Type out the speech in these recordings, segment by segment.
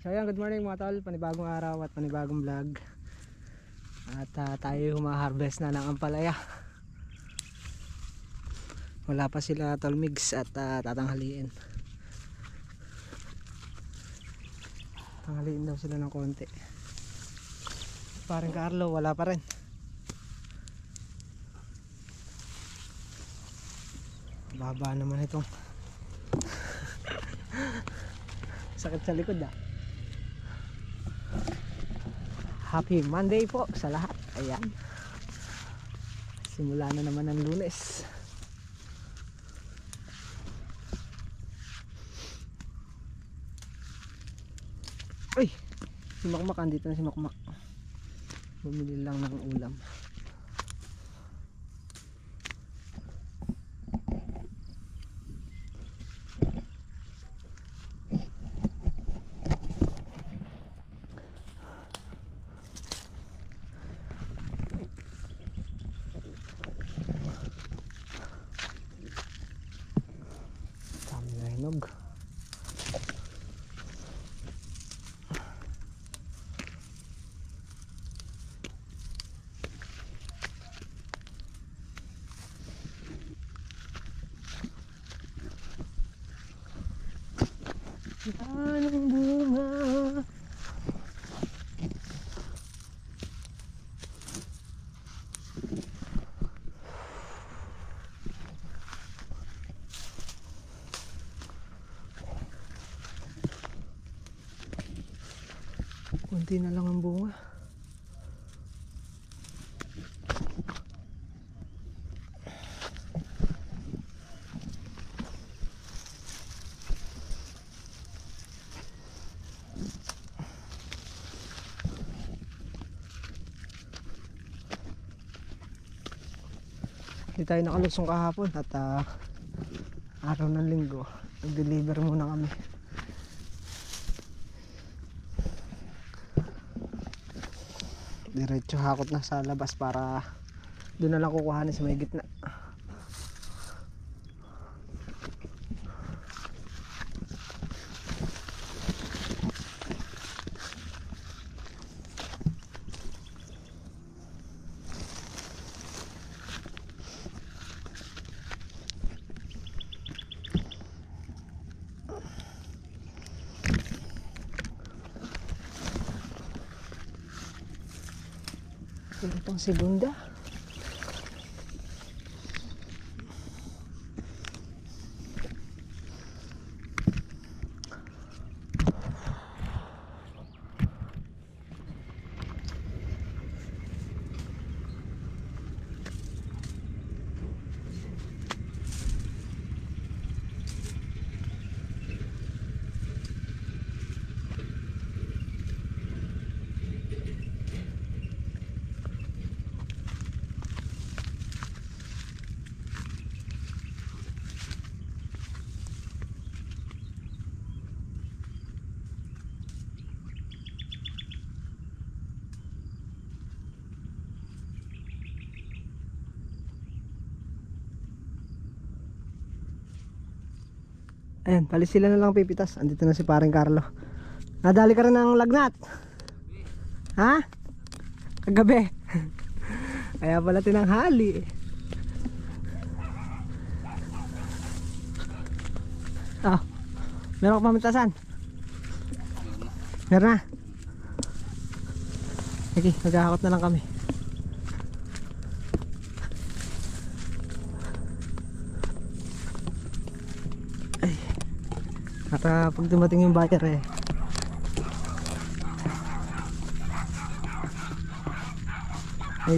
So ayan, good morning mga tol, panibagong araw at panibagong vlog. At tayo humaharvest na ng ampalaya. Wala pa sila tol mix at tatanghaliin. Tanghaliin daw sila ng konti. Parang Carlo wala pa rin. Baba naman itong sakit sa likod ah. Happy Monday po sa lahat. Ayan, simula na naman ng Lunes. Uy, si Makmak, andito na si Makmak. Bumili lang ng ulam. Dami na hinog. Anong bunga? Kunti na lang ang bunga. Hindi tayo nakalusong kahapon at araw ng linggo nag-deliver muna kami. Diretso hakot na sa labas para doon na lang kukuhanin sa may gitna. Ito pang segunda. Ayan, palis sila na lang pipitas. Andito na si paring Carlo. Nadali ka rin ng lagnat? Ha? Kagabi. Kaya pala tinanghali. Oh, meron ka pamintasan? Meron na. Sige, maghahakot na lang kami. At pag dumating yung buyer ay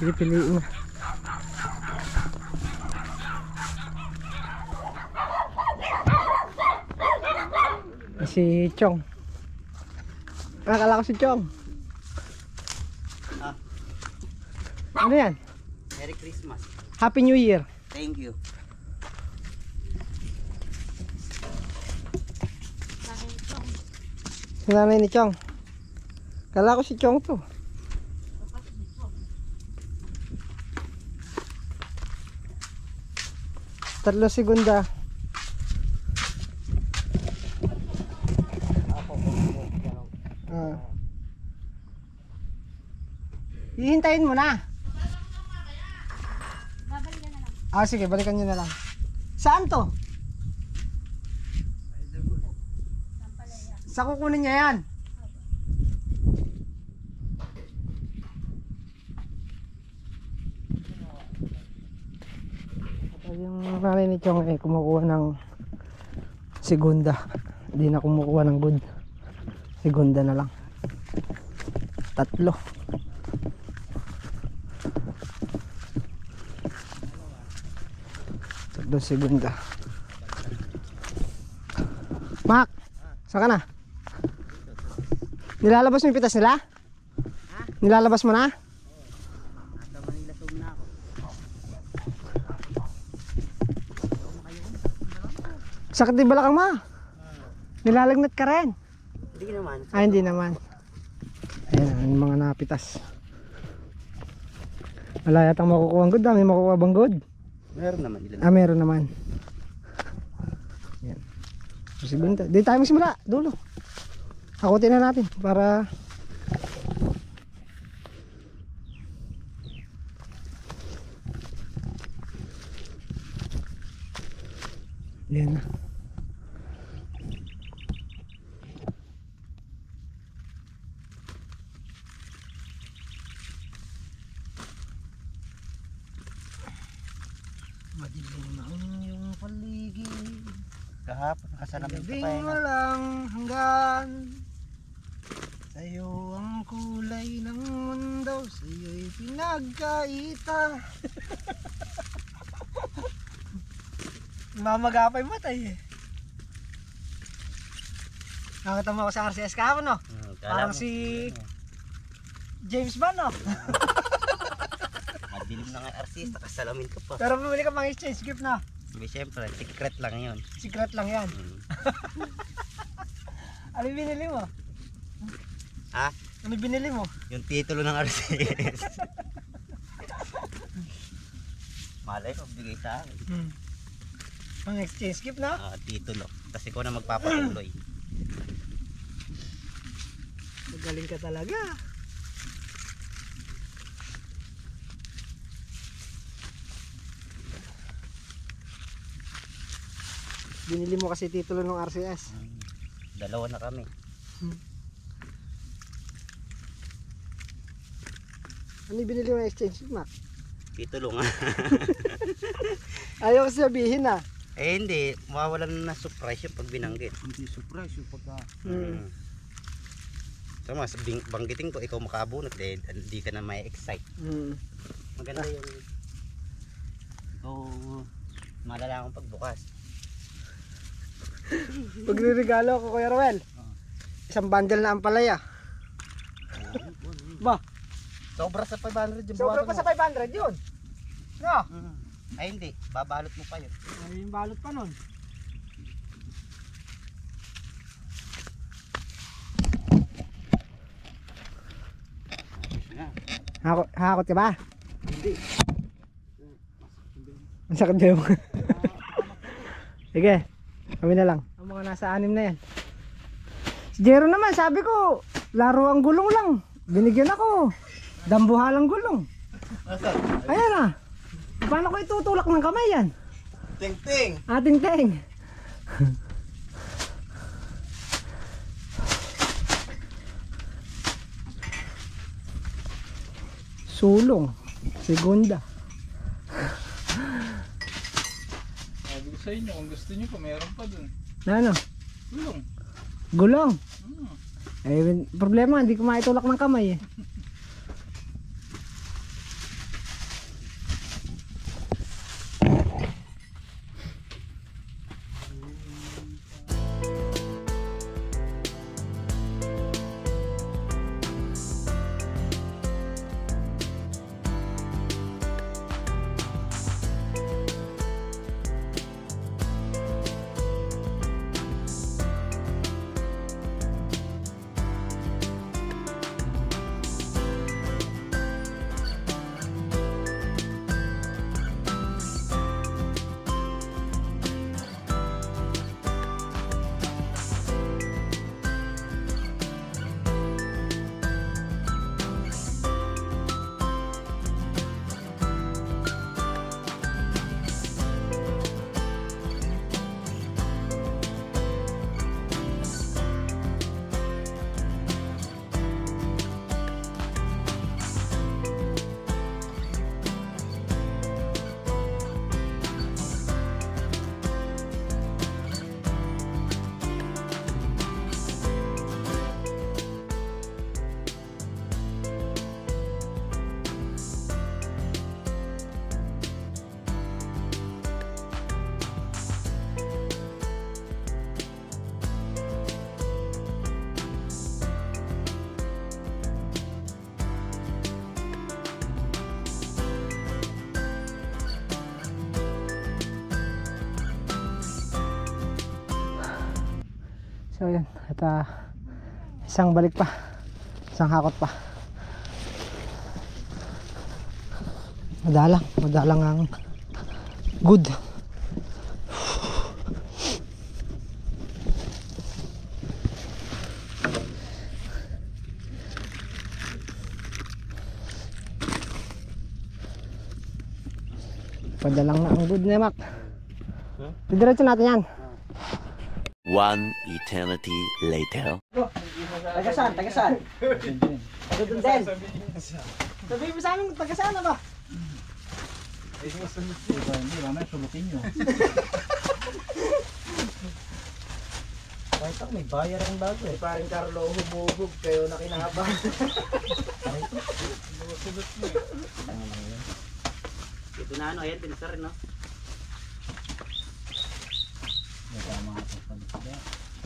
pipiliin na. Si Chong. Nakakala ko si Chong. Ano yan? Merry Christmas. Happy New Year. Thank you. Si nanay ni Chong. Kala ko si Chong to. Tatlong segunda. Hihintayin mo na. Ah, sige, balikan nyo na lang. Saan to? Sa kukunin niya yan. Yung nanay ni Chong kumukuha ng segunda. Hindi na kumukuha ng good. Segunda na lang. 3. Segunda. Mak, saan ka na? Nilalabas mo yung pitas nila? Nilalabas mo na? Nasa Manila Sum na ako. Sakit din balakang ma. Nilalagnat ka rin. Hindi naman. Ay, hindi naman. Ayan, yung mga napitas. Wala yatang makukuha ang good. May makukuha bang good? Meron naman ilan. Ah, meron naman. Yan. Segunda. Di tayo magsimula. Dulo. Hakutin na natin para yan na. Madilim na ang iyong paligid. Kahapon nakasalamin sa Gabing pahinga. walang hanggan. Sa'yo ang kulay ng mundo. Sa'yo'y pinagkaita. Mamagapay matay eh. Nakita mo ako sa RCS kahapon no? Parang si James Bond no? Madilim na nga artist, nakasalamin ka pa. Pero bumili ka pang exchange gift na. Sabi siyempre, secret lang yun. Secret lang yan. Ano binili mo? Ha? Ano binili mo? Yung titulo ng RCS. Malay ko, bigay sa akin. Pang exchange gift na? Titulo. Kasi ko na magpapatuloy. Magaling ka talaga. Binili mo kasi titulo ng RCS. Dalawa na kami. Ano yung binili mo ng exchange gift, Mac? Titulo nga. Ayaw kasi sabihin ah. Eh hindi, mawawalan na surprise yung pag binanggit. Hindi surprise yung pagka... Tama, banggitin ko, ikaw makabunot eh, hindi ka na may excite. Maganda yung ikaw malala akong pagbukas. Pagre-regalo ko Kuya Roel. Isang bundle na ampalaya. Ba? Sobra sa 500 yung Sobra pa sa 500 yun. No? Ay hindi, babalot mo pa yun. Ay, yung balot pa nun. Hakot ka ba? Hindi. Ang sakit ba yung... Sige, kami na lang. Ang mga nasa 6 na yan. Si Jero naman, sabi ko, laro ang gulong lang. Binigyan ako. Dambuhalang gulong. Ayan ah. Paano ko itutulak ng kamay yan? Ting-ting! Ating teng. Sulong. Segunda. Sabi ko sa inyo, kung gusto nyo pa, meron pa dun. Na ano? Tulong. Gulong. Eh, problema, hindi ko maitulak ng kamay eh. So yan, at isang balik pa, isang hakot pa. Madalang ang good. Padalang na ang good na Mac. Didiretso natin yan. One eternity later. Tagasan. Doon din. Sabihin mo sa amin, tagasan na ba? Hindi, mamaya sulutin nyo. Kahit ako may bayar ang bago eh. Paring Carlo, humubog kayo na kinabahan. Ito na ano, ayan, pinasa rin no?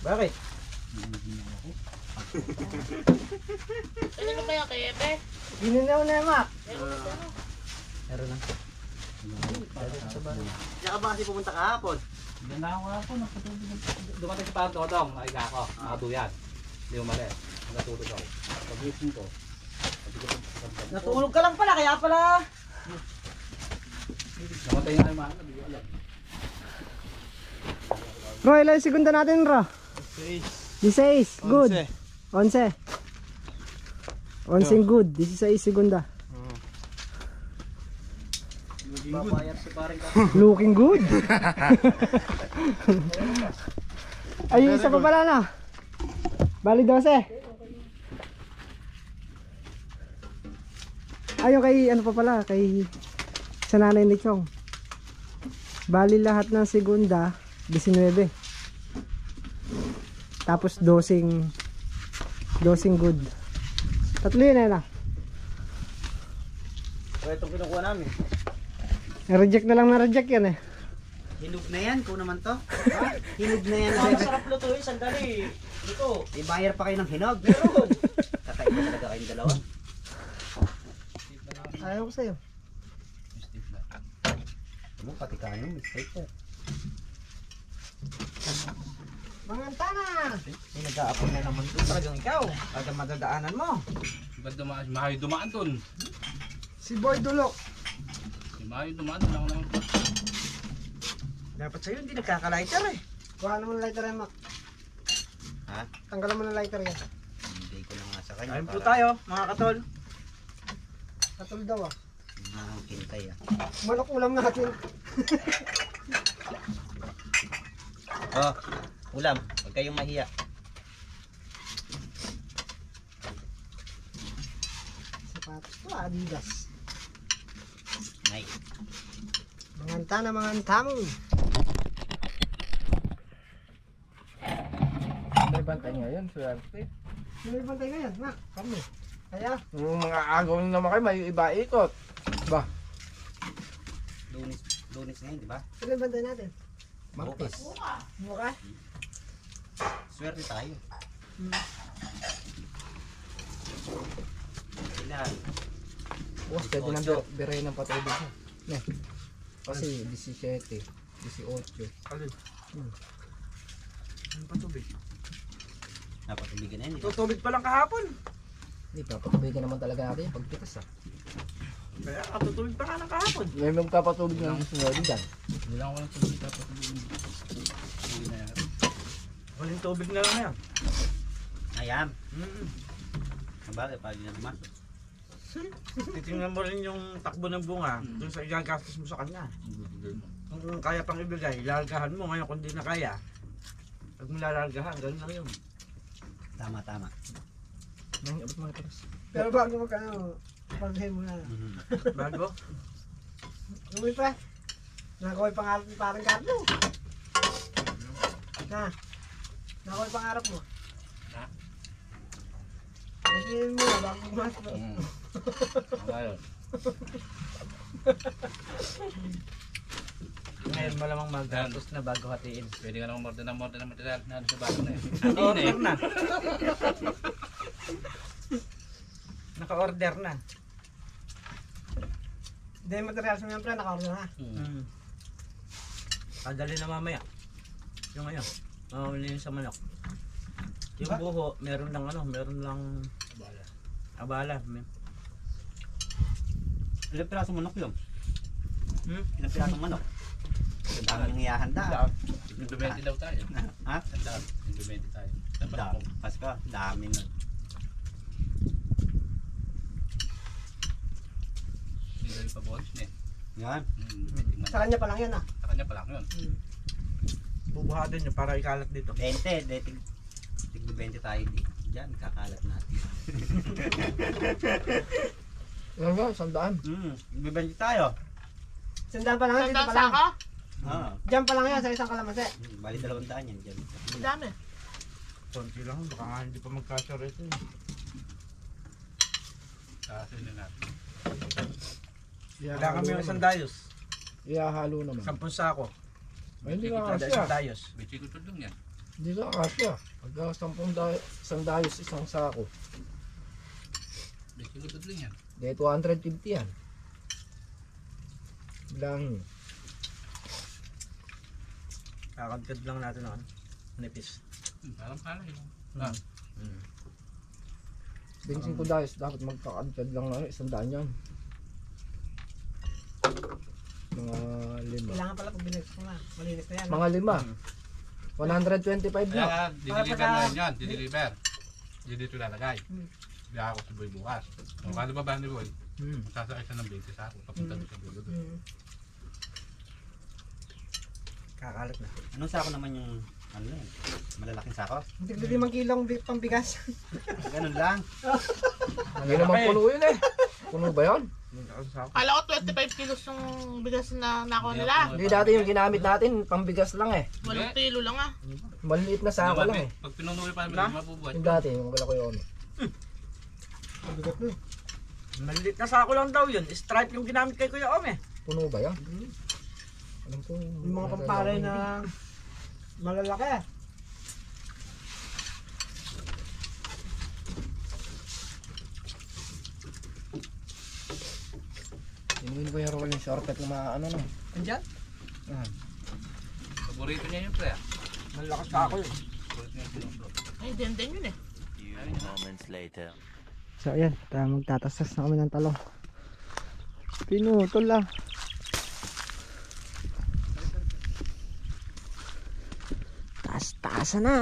Bakit? Ano na kaya kay Ebe? Gininaw na yung Mac. Meron lang. Diyan ka ba kasi pumunta kahapon? Ganda ako ako. Dumating sa parang totong. Naiga ako. Nakatuyat. Hindi mo mali. Natulog ako. Pag-gising ko. Natulog ka lang pala, kaya pala. Namatay nga yung mga. Hindi ko alam. Bro, ilan yung segunda natin bro? 16. Good. 11. 11 good. 16 segunda. Babayar si paring ka. Looking good. Ay, isa pa pala na. Bali 12. Ayun kay ano pa pala, kay sa nanay ni Chong. Bali lahat ng segunda 19. Tapos dosing good. Tatlo yun na lang. So itong kinukuha namin. Reject na lang na reject yan eh. Hinog na yan, kung naman to. Hinog na yan. Masarap lutuin, sandali. Ito. Ibayar pa kayo ng hinog. Meron. Kakaiba talaga kayong dalawa. Ayaw ko sa'yo. Ano, pati ka ano, mistake ka. Mga antana! Nag-aapon na naman ito. Talagang ikaw. Talagang madadaanan mo. Mahayo dumaan dun. Si Boy Dulok. Mahayo dumaan dun ako naman. Dapat sa'yo hindi nagkakalighter eh. Kuha naman ng lighter yan, Mac. Ha? Tanggalan mo ng lighter yan. Hindi ko na nga sa kanya. Ayun po tayo, mga katol. Katul daw ah. Nakakintay ah. Manok ulam natin. Oh, ulam. Huwag kayong mahiya. Sapatos to, Adidas. Nice. Mga antana, mga antamo. May bantay ngayon, swerte. Sino yung bantay ngayon, Mac? Kami. Kaya? Yung mga agaw na naman kayo, may iba ikot. Ba? Lunes ngayon, di ba? Sino yung bantay natin? Bukas. Mukha? Swerte tayo. Ilan? Bukas, pwede nang biray ng patubig mo. Ne. Kasi 17, 18. Alin? Ano patubig? Napatubigan na yun, di ba? Tutubig pa lang kahapon. Hindi, papatubigan naman talaga natin yung pagtikas ah. Kaya katutubig pa ka ng kahapon. May magpapatubig ng sunod dyan. Hindi lang ako ng tubig tapos hindi na yan. Walang tubig na lang yan. Ayam. Sabagay, pag yun naman. Titingnan mo rin yung takbo ng bunga dun sa igagastos mo sa kanya. Kung kaya pang ibigay, lalagahan mo ngayon kung di na kaya. Pag mo lalagahan, gano'n lang yun. Tama, tama. Nang abot mga taras. Pero bago magkano, pagdahin mo na. Bago? Uwi pa. Nakuha yung pangarap ni parang Carlo. Na. Nakuha yung pangarap mo. Ha? Pagdahin mo na, bago pumasok. Ngayon. Ngayon malamang magastos na bago hatiin. Pwede ka naman order ng material na ano sa bago na eh. Naka-order na. Naka-order na. Hindi yung material sa mga pre, naka-order na. Padali na mamaya. Yung ngayon. Mamuli yun sa manok. Yung buho, meron lang meron lang abala. Ilang pirasong manok yun? Ilang Hmm? pirasong manok? Ang dami nang ihahanda. Yung 20 daw tayo. Ha? Tandaan. Yung 20 tayo. Dami. Pasko, dami nun. Hindi dahil pa bonus na eh. Yan. Sa kanya pa lang yan ah. Sa kanya pa lang yun. Bubuhatin nyo para ikalat dito. 20, tig 20 tayo dito. Diyan, kakalat natin. Yan nga, 100. Bibenta tayo. Sandaan pa lang yan, dito Sandang pa lang. saka? Ah, Diyan pa lang yan, sa isang kalamansi. bali 200 yan dyan. Ang dami. Konti lang, baka nga hindi pa magkasya rito. Kasi na natin. Wala kami yung isang dayos. Ihahalo naman. 10 sako. Ay, hindi ka Kada kasya. isang dayos. May chikutod lang yan. Hindi ka kasya. Pagka 10 isang dayos, isang sako. May chikutod lang yan. Di 250 yan. Bilangin. Kakagkad lang natin ang nipis. Parang pala yun. Ah. 25 dayos, dapat magkakantad lang na 100 yan. Mga 5. Kailangan pala pag binigay ko na. Malinis na yan. Mga 5. 125 Kaya na. nga, dideliver na yun yan. Dideliver. Hindi dito lalagay. Hindi ako si Boy bukas. Kung kano ba ba ni Boy? Sasakay siya ng 20 sa ako. Papunta doon sa dulo doon. Kakalat na. Anong sako naman yung ano yun? Malalaking sako? Hindi 5 kilong pambigas. Ganun lang. Hindi naman puno yun eh. Puno ba yun? Kala ko 25 kilos yung bigas na nakuha nila. Hindi dati yung ginamit natin, pambigas lang eh. 8 kilo lang ah. Maliit na sako lang eh. Pag pinunuwi pa namin, mabubuhat. Yung dati, yung wala ko yun. Maliit na sako lang daw yun. Stripe yung ginamit kay Kuya Om eh. Puno ba yan? Alam ko Yung mga pampare na malalaki. Sinuhin ko yung rolling shortcut na mga ano no. Andyan? Paborito niya yung pre. Malakas sako yun. Paborito niya yung pinunod. Ay, din yun eh. Few moments later. So ayan, magtatasas na kami ng talong. Pinutol lang. Taas-taasa na.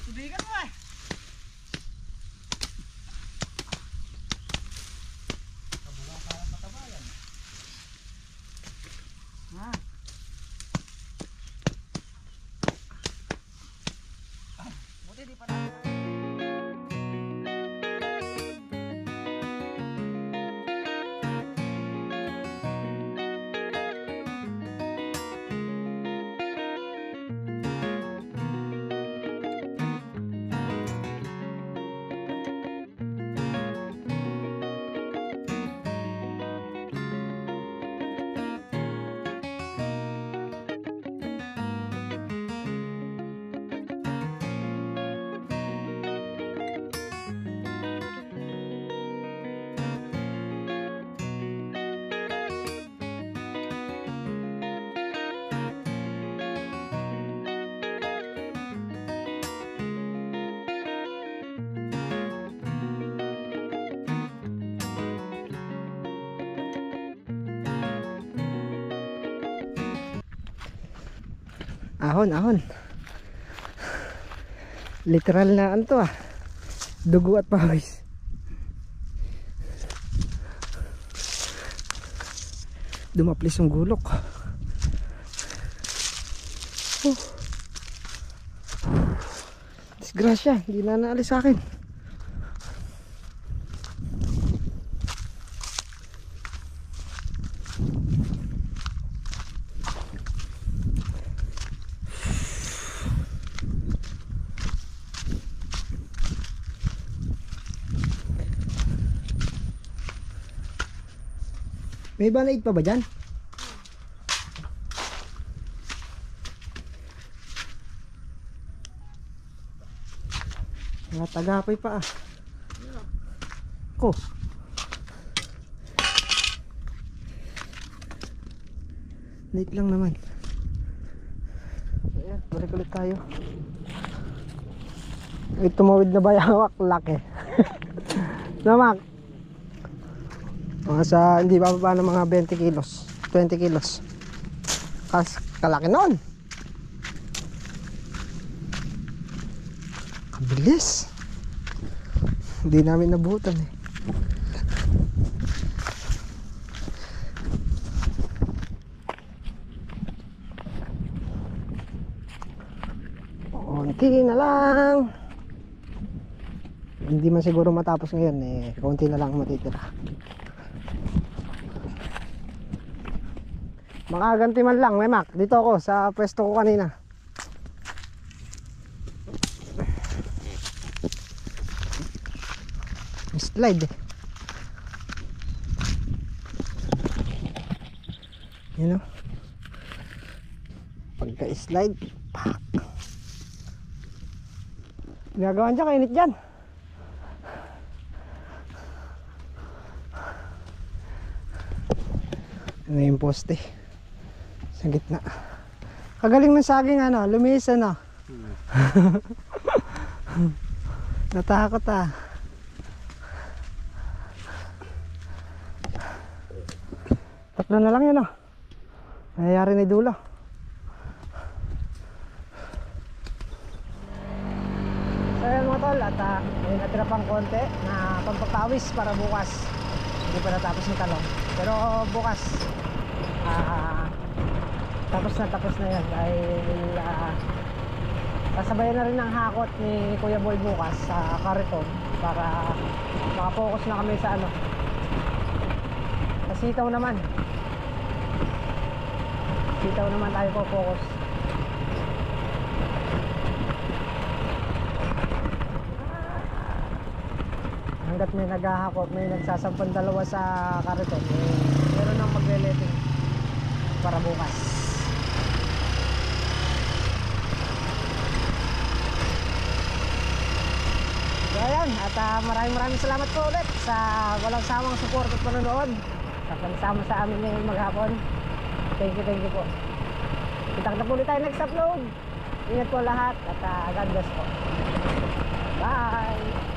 Tubigan mo eh. Buti di pa na. Ahon, ahon. Literal na ano to ah. Dugo at pawis. Dumaplis yung gulok. Disgrasya, hindi na naalis sa akin. May balaid pa ba dyan? Mga tagapay pa ah. Ko. Late lang naman. Ayan, balik ulit tayo. Ay, tumawid na ba yung hawak? Laki. Namak. Mga sa hindi bababa ng mga 20 kilos 20 kilos kalaki nun. Kabilis. Hindi namin nabutan eh. Konti na lang. Hindi man siguro matapos ngayon eh. Konti na lang matitira. Makaganti man lang, may Mac. Dito ako sa pwesto ko kanina. Slide eh. You know? Pagka-slide, pak. Ginagawa dyan, kainit dyan. Ano yung poste? Sa gitna. Kagaling ng saging ano, lumis ano. Natakot ah. Tatlo na lang yun oh. Nangyayari na dulo. So yun mga tol, at may natira pang konti na pampapawis para bukas. Hindi pa natapos yung talong. Pero bukas tapos na yan dahil kasabayan na rin ng hakot ni Kuya Boy bukas sa Cariton para makapokus na kami sa ano, sa sitaw naman tayo po-focus. Hanggat may naghahakot, may nagsasampang dalawa sa Cariton, meron nang magle-letting para bukas. So ayan, at maraming salamat po ulit sa walang sawang support at panonood sa pagsama sa amin ngayong maghapon. Thank you po. Kita-kita po ulit tayo next upload. Ingat po lahat at God bless po. Bye!